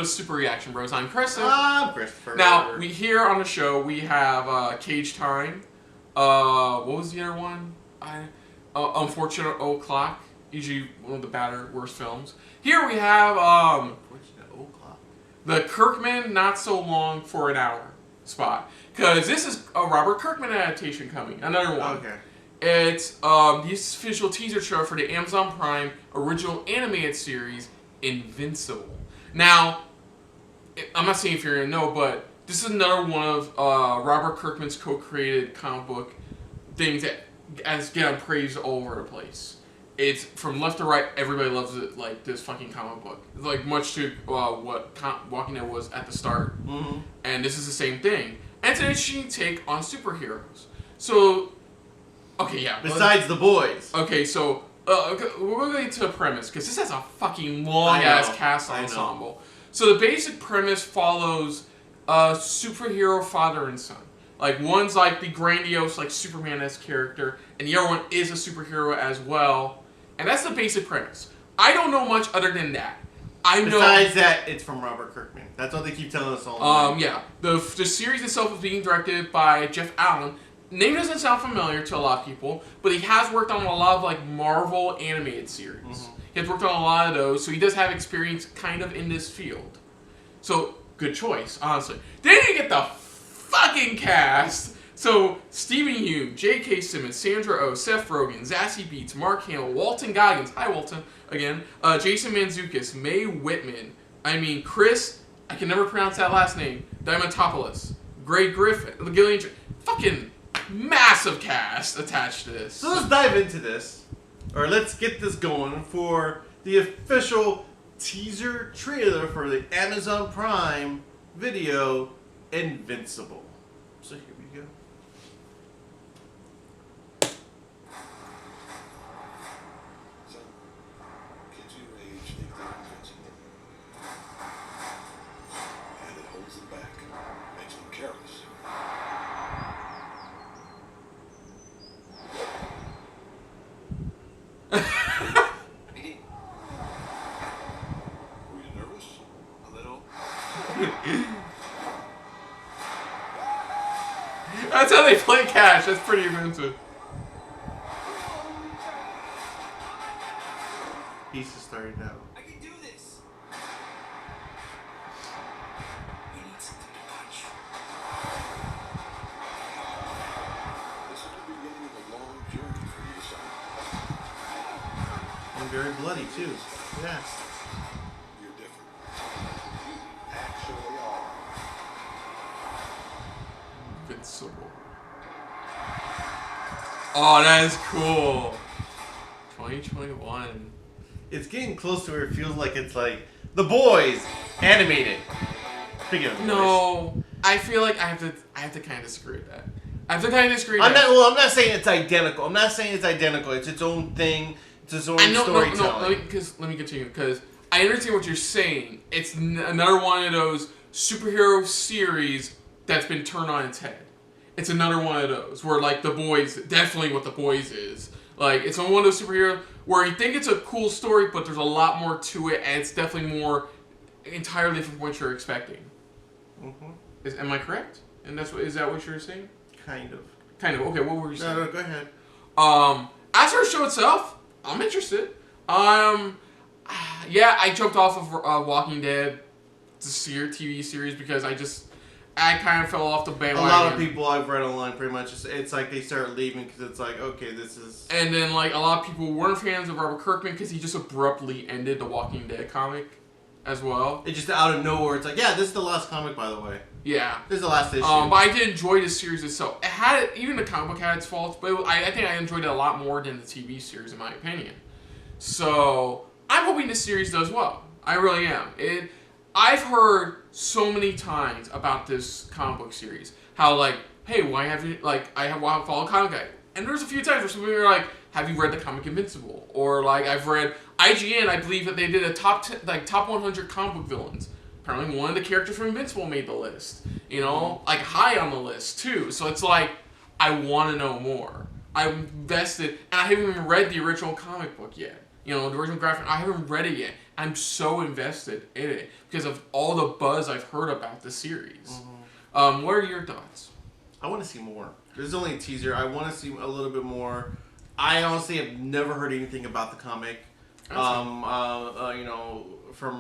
to Super Reaction Bros. I'm Chris. I'm Christopher. Now, here on the show, we have Cage Time. What was the other one? Unfortunate O'Clock. Usually one of the better, worst films. Here we have Unfortunate O'Clock. the Kirkman Not So Long for an Hour spot. Because this is a Robert Kirkman adaptation coming. Another one. Okay. It's the official teaser trailer for the Amazon Prime original animated series, Invincible. Now, I'm not saying if you're going to know, but this is another one of Robert Kirkman's co-created comic book things that has gotten praised all over the place. It's from left to right, everybody loves it like this fucking comic book. It's like much to what Walking Dead was at the start. Mm-hmm. And this is the same thing. And it's an interesting take on superheroes. So, okay, yeah. Besides the boys. Okay, so we're going to the premise, because this has a fucking long-ass cast ensemble. So the basic premise follows a superhero father and son. Like, one's like the grandiose, like, Superman-esque character, and the other one is a superhero as well. And that's the basic premise. I don't know much other than that. Besides that, it's from Robert Kirkman. That's what they keep telling us all. Yeah. The series itself is being directed by Jeff Allen. Name doesn't sound familiar to a lot of people, but he has worked on a lot of like Marvel animated series. Mm-hmm. He has worked on a lot of those, so he does have experience kind of in this field. So, good choice, honestly. Then you get the fucking cast. So, Stephen Hume, J.K. Simmons, Sandra Oh, Seth Rogen, Zazie Beetz, Mark Hamill, Walton Goggins, hi Walton, again, Jason Mantzoukas, Mae Whitman, Chris, I can never pronounce that last name, Diamantopoulos, Greg Griffin, Gillian, fucking massive cast attached to this. So let's dive into this, or let's get this going for the official teaser trailer for the Amazon Prime video, Invincible. So here we go. So, kids your age think they're invincible. And it holds them back, makes them careless. Were you nervous? A little. That's how they play Cash. That's pretty impressive. He's just starting out. I can do this. We need something to punch. This is the beginning of a long journey for you to start. And very bloody too. Yeah. You're different. You actually are. Invincible. Oh, that is cool. 2021. It's getting close to where it feels like it's like The Boys animated. Speaking of The Boys. No, I feel like I have to kind of disagree with that. I have to kind of disagree with I'm that. not saying it's identical. It's its own thing. It's its own storytelling. Let me continue, because I understand what you're saying. It's another one of those superhero series that's been turned on its head. It's another one of those where, like, The Boys, definitely what The Boys is. Like, it's one of those superheroes where you think it's a cool story, but there's a lot more to it, and it's definitely more entirely from what you're expecting. Mm-hmm. Am I correct? And is that what you're saying? Kind of. Kind of. Okay, what were you saying? No, go ahead. As for the show itself, I'm interested. Yeah, I jumped off of Walking Dead, the TV series, because I kind of fell off the bandwagon. A lot of people I've read online pretty much, it's like they start leaving because it's like, okay, this is... And then, like, a lot of people weren't fans of Robert Kirkman because he just abruptly ended the Walking Dead comic as well. It just out of nowhere, it's like, yeah, this is the last comic, by the way. Yeah. This is the last issue. But I did enjoy the series itself. Even the comic book had its faults, but I think I enjoyed it a lot more than the TV series, in my opinion. So, I'm hoping this series does well. I really am. I've heard so many times about this comic book series. How, like, hey, why have you, like, I follow comic guy. And there's a few times where some people are like, have you read the comic Invincible? Or, like, I've read IGN, I believe that they did a top 100 comic book villains. Apparently one of the characters from Invincible made the list. You know? Like, high on the list, too. So it's like, I want to know more. I'm invested, and I haven't even read the original comic book yet. You know, the original graphic, I haven't read it yet. I'm so invested in it because of all the buzz I've heard about the series. What are your thoughts? I want to see more. There's only a teaser. I want to see a little bit more. I honestly have never heard anything about the comic, from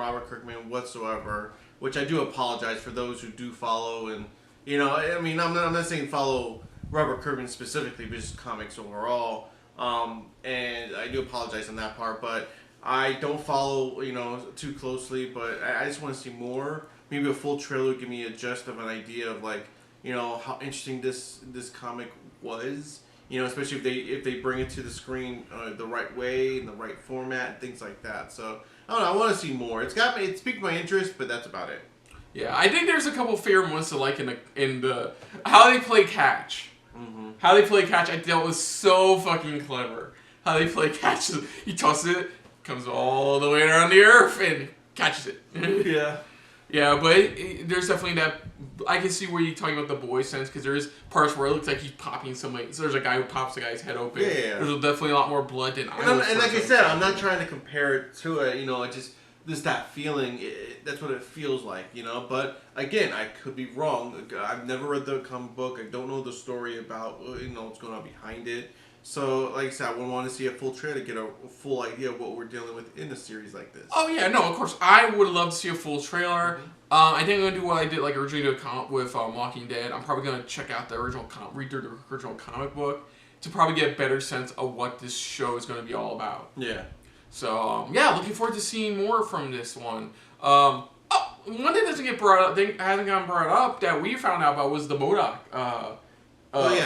Robert Kirkman whatsoever. Which I do apologize for those who do follow, and I mean, I'm not saying follow Robert Kirkman specifically, but just comics overall. And I do apologize on that part, but I don't follow too closely. But I just want to see more. Maybe a full trailer would give me a gist of an idea of how interesting this comic was. Especially if they bring it to the screen the right way, in the right format, and things like that. So I don't know. I want to see more. It's piqued my interest, but that's about it. Yeah, I think there's a couple favorite ones to like in the how they play catch. How they play catch, I thought was so fucking clever. How they play catch, he tosses it, comes all the way around the earth, and catches it. Yeah. Yeah, but there's definitely that. I can see where you're talking about the boy sense, because there's parts where it looks like he's popping somebody. So there's a guy who pops the guy's head open. Yeah. There's definitely a lot more blood than And like I said, I'm not trying to compare it to it. Just that feeling. That's what it feels like. But again, I could be wrong. I've never read the comic book. I don't know the story about what's going on behind it. So, like I said, I would want to see a full trailer to get a full idea of what we're dealing with in a series like this. Oh yeah, no, of course. I would love to see a full trailer. I think I'm gonna do what I did originally with Walking Dead. I'm probably gonna check out the read through the original comic book to probably get a better sense of what this show is gonna be all about. Yeah. So looking forward to seeing more from this one. One thing that doesn't get brought up, hasn't gotten brought up that we found out about was the MODOK.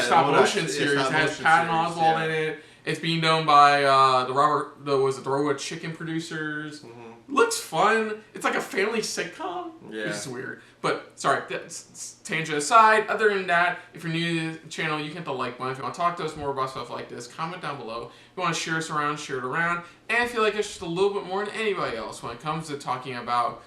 Stop motion series. It has Patton Oswalt in it. It's being done by the Robot Chicken producers. Looks fun. It's like a family sitcom. Yeah. Which is weird. But sorry, that's tangent aside. Other than that, if you're new to the channel, you can hit the like button. If you want to talk to us more about stuff like this, comment down below. If you want to share us around, share it around. And if you like us just a little bit more than anybody else when it comes to talking about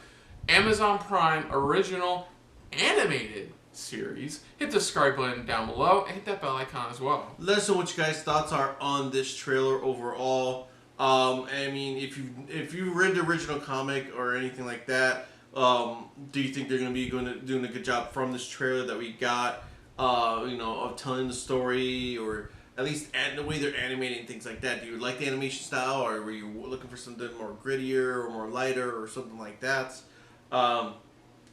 Amazon Prime original animated series, hit the subscribe button down below and hit that bell icon as well. Let us know what you guys' thoughts are on this trailer overall. I mean, if you read the original comic or anything like that, do you think they're going to be doing a good job from this trailer that we got, of telling the story, or at least the way they're animating things like that? Do you like the animation style, or were you looking for something more grittier or more lighter or something like that?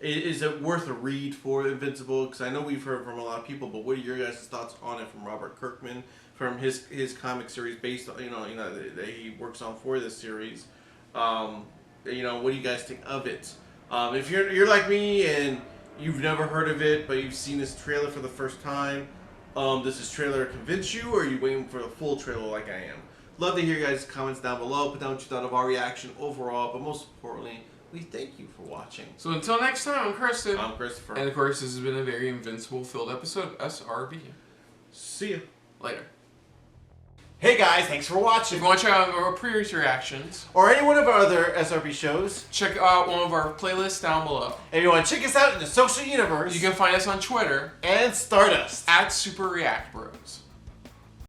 Is it worth a read for Invincible? Because I know we've heard from a lot of people, but what are your guys' thoughts on it from Robert Kirkman, from his comic series based on that he works on for this series? What do you guys think of it? If you're like me and you've never heard of it, but you've seen this trailer for the first time, does this trailer convince you, or are you waiting for the full trailer like I am? Love to hear your guys' comments down below. Put down what you thought of our reaction overall, but most importantly, we thank you for watching. So until next time, I'm Kristen. I'm Christopher. And of course, this has been a very Invincible-filled episode of SRB. See ya. Later. Hey guys, thanks for watching. If you want to check out our previous reactions, Or any one of our other SRB shows, check out one of our playlists down below. if you want to check us out in the social universe, You can find us on Twitter and Stardust. at Super React Bros.